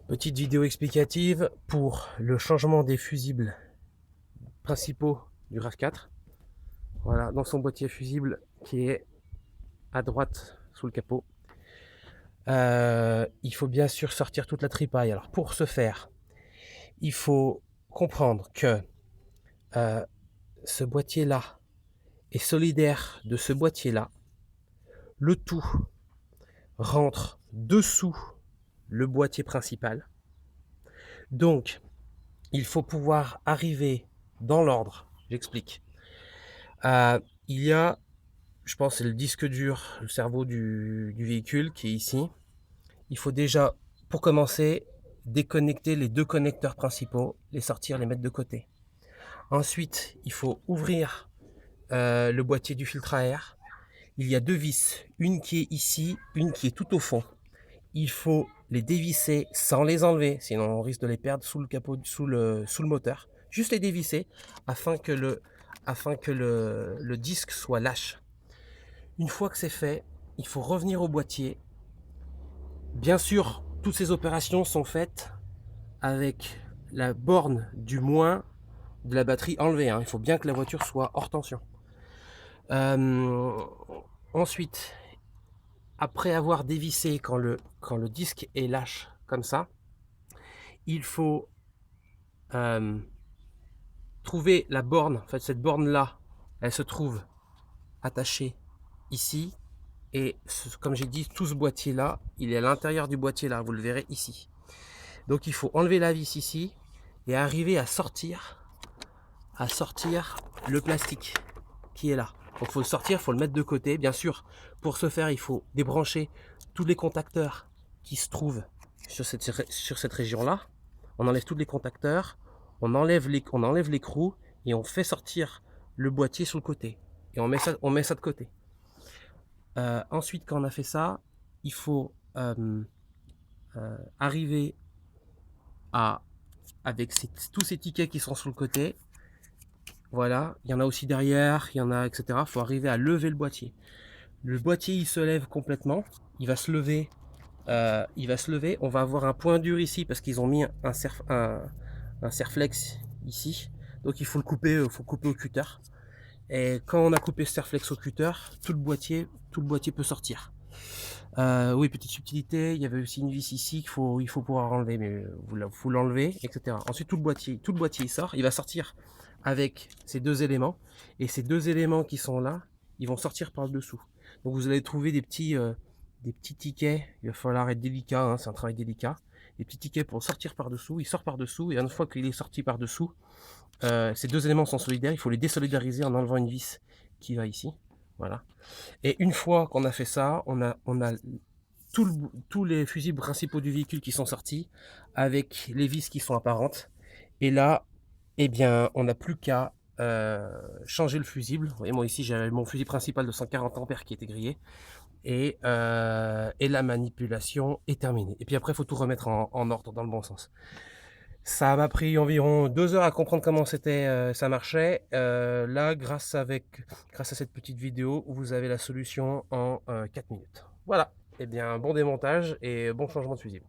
Petite vidéo explicative pour le changement des fusibles principaux du RAV4. Voilà, dans son boîtier fusible qui est à droite sous le capot. Il faut bien sûr sortir toute la tripaille. Alors pour ce faire, il faut comprendre que ce boîtier-là est solidaire de ce boîtier-là. Le tout rentre dessous le boîtier principal. Donc, il faut pouvoir arriver dans l'ordre. J'explique. Il y a, je pense, c'est le disque dur, le cerveau du véhicule qui est ici. Il faut déjà, pour commencer, déconnecter les deux connecteurs principaux, les sortir, les mettre de côté. Ensuite, il faut ouvrir le boîtier du filtre à air. Il y a deux vis, une qui est ici, une qui est tout au fond. Il faut les dévisser sans les enlever, sinon on risque de les perdre sous le capot, sous le moteur. Juste les dévisser afin que le disque soit lâche. Une fois que c'est fait, il faut revenir au boîtier. Bien sûr, toutes ces opérations sont faites avec la borne du moins de la batterie enlevée. Il faut bien que la voiture soit hors tension. Ensuite, après avoir dévissé quand le disque est lâche comme ça, il faut trouver la borne. En fait, cette borne là, elle se trouve attachée ici. Et comme j'ai dit, tout ce boîtier là, il est à l'intérieur du boîtier là, vous le verrez ici. Donc il faut enlever la vis ici et arriver à sortir le plastique qui est là. Donc il faut le sortir, il faut le mettre de côté. Bien sûr, pour ce faire, il faut débrancher tous les contacteurs qui se trouvent sur cette région-là. On enlève tous les contacteurs, on enlève l'écrou et on fait sortir le boîtier sur le côté. Et on met ça de côté. Ensuite, quand on a fait ça, il faut arriver avec tous ces tickets qui sont sur le côté. Voilà, il y en a aussi derrière, il y en a, etc. Il faut arriver à lever le boîtier. Le boîtier, il se lève complètement. Il va se lever. On va avoir un point dur ici parce qu'ils ont mis un serflex ici. Donc il faut le couper, au cutter. Et quand on a coupé ce serflex au cutter, tout le boîtier peut sortir. Oui, petite subtilité, il y avait aussi une vis ici qu'il faut pouvoir enlever, mais faut l'enlever, etc. Ensuite, tout le boîtier il sort. Il va sortir avec ces deux éléments. Et ces deux éléments qui sont là, ils vont sortir par le dessous. Donc vous allez trouver des petits tickets. Il va falloir être délicat, c'est un travail délicat. Des petits tickets pour sortir par dessous. Il sort par dessous et une fois qu'il est sorti par dessous, ces deux éléments sont solidaires. Il faut les désolidariser en enlevant une vis qui va ici. Voilà. Et une fois qu'on a fait ça, on a tous les fusibles principaux du véhicule qui sont sortis avec les vis qui sont apparentes. Et là, eh bien, on n'a plus qu'à changer le fusible. Vous voyez, moi ici, j'avais mon fusible principal de 140 ampères qui était grillé. Et la manipulation est terminée. Et puis après, il faut tout remettre en ordre dans le bon sens. Ça m'a pris environ 2 heures à comprendre comment ça marchait. Là, grâce à cette petite vidéo, vous avez la solution en 4 minutes. Voilà. Eh bien, bon démontage et bon changement de fusible.